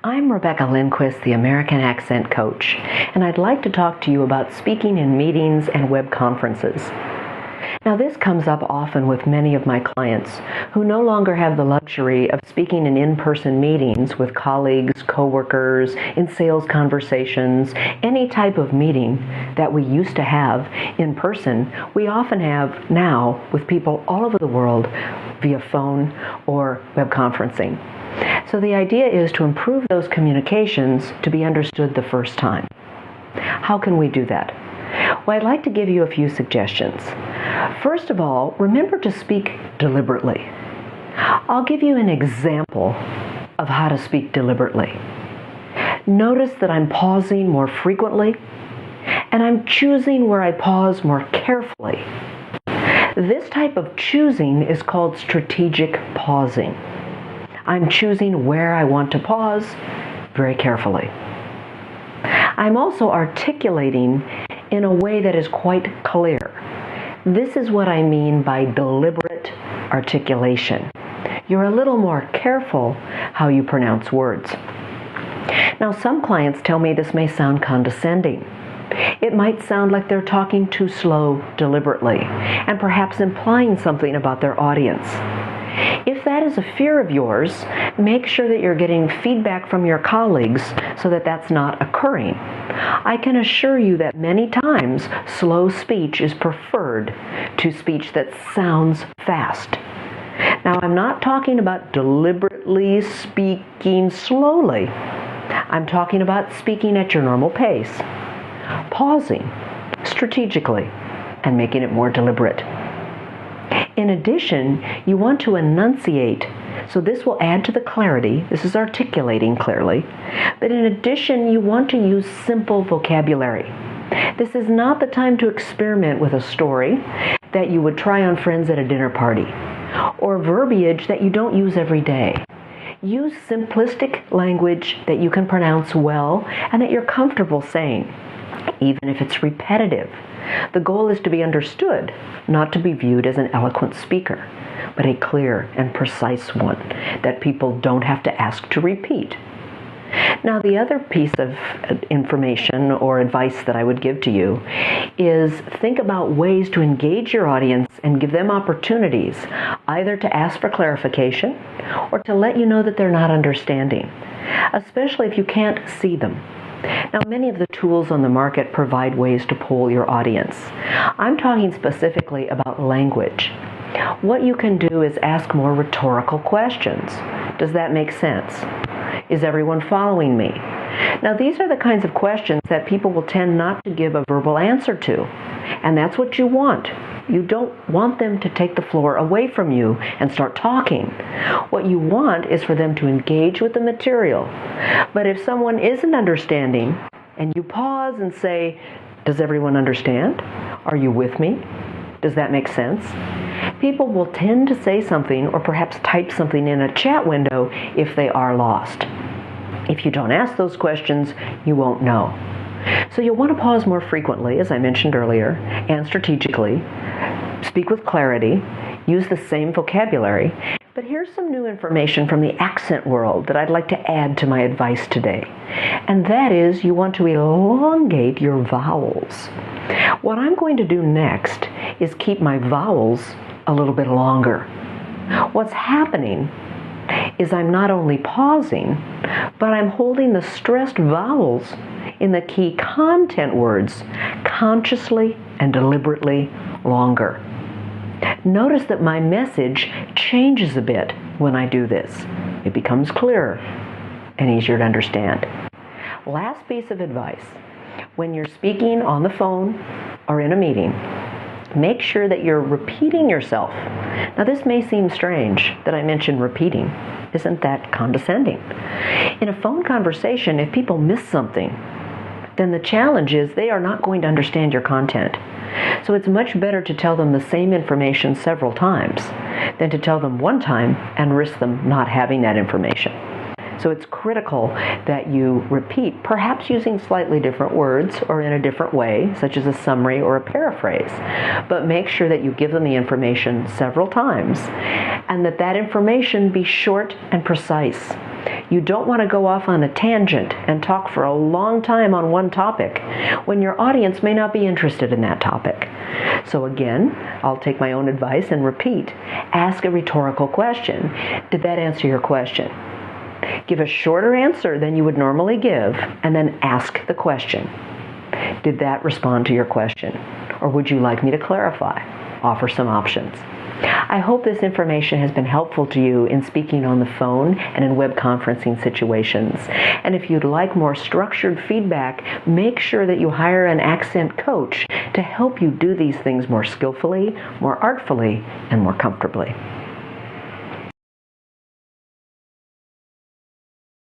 I'm Rebecca Lindquist, the American Accent Coach, and I'd like to talk to you about speaking in meetings and web conferences. Now, this comes up often with many of my clients who no longer have the luxury of speaking in-person meetings with colleagues, coworkers, in sales conversations, any type of meeting that we used to have in person, we often have now with people all over the world via phone or web conferencing. So the idea is to improve those communications to be understood the first time. How can we do that? Well, I'd like to give you a few suggestions. First of all, remember to speak deliberately. I'll give you an example of how to speak deliberately. Notice that I'm pausing more frequently, and I'm choosing where I pause more carefully. This type of choosing is called strategic pausing. I'm choosing where I want to pause very carefully. I'm also articulating in a way that is quite clear. This is what I mean by deliberate articulation. You're a little more careful how you pronounce words. Now, some clients tell me this may sound condescending. It might sound like they're talking too slow deliberately, and perhaps implying something about their audience. If that is a fear of yours, make sure that you're getting feedback from your colleagues so that that's not occurring. I can assure you that many times slow speech is preferred to speech that sounds fast. Now, I'm not talking about deliberately speaking slowly. I'm talking about speaking at your normal pace, pausing strategically, and making it more deliberate. In addition, you want to enunciate, so this will add to the clarity. This is articulating clearly. But in addition, you want to use simple vocabulary. This is not the time to experiment with a story that you would try on friends at a dinner party, or verbiage that you don't use every day. Use simplistic language that you can pronounce well and that you're comfortable saying, even if it's repetitive. The goal is to be understood, not to be viewed as an eloquent speaker, but a clear and precise one that people don't have to ask to repeat. Now, the other piece of information or advice that I would give to you is think about ways to engage your audience and give them opportunities, either to ask for clarification or to let you know that they're not understanding, especially if you can't see them. Now, many of the tools on the market provide ways to poll your audience. I'm talking specifically about language. What you can do is ask more rhetorical questions. Does that make sense? Is everyone following me? Now, these are the kinds of questions that people will tend not to give a verbal answer to, and that's what you want. You don't want them to take the floor away from you and start talking. What you want is for them to engage with the material. But if someone isn't understanding, and you pause and say, does everyone understand? Are you with me? Does that make sense? People will tend to say something or perhaps type something in a chat window if they are lost. If you don't ask those questions, you won't know. So you'll want to pause more frequently, as I mentioned earlier, and strategically. Speak with clarity. Use the same vocabulary. But here's some new information from the accent world that I'd like to add to my advice today. And that is you want to elongate your vowels. What I'm going to do next is keep my vowels a little bit longer. What's happening is I'm not only pausing, but I'm holding the stressed vowels in the key content words consciously and deliberately longer. Notice that my message changes a bit when I do this. It becomes clearer and easier to understand. Last piece of advice. When you're speaking on the phone or in a meeting, make sure that you're repeating yourself. Now, this may seem strange that I mention repeating. Isn't that condescending? In a phone conversation, if people miss something, then the challenge is they are not going to understand your content. So it's much better to tell them the same information several times than to tell them one time and risk them not having that information. So it's critical that you repeat, perhaps using slightly different words or in a different way, such as a summary or a paraphrase. But make sure that you give them the information several times and that that information be short and precise. You don't want to go off on a tangent and talk for a long time on one topic when your audience may not be interested in that topic. So again, I'll take my own advice and repeat. Ask a rhetorical question. Did that answer your question? Give a shorter answer than you would normally give, and then ask the question. Did that respond to your question? Or would you like me to clarify? Offer some options. I hope this information has been helpful to you in speaking on the phone and in web conferencing situations. And if you'd like more structured feedback, make sure that you hire an accent coach to help you do these things more skillfully, more artfully, and more comfortably.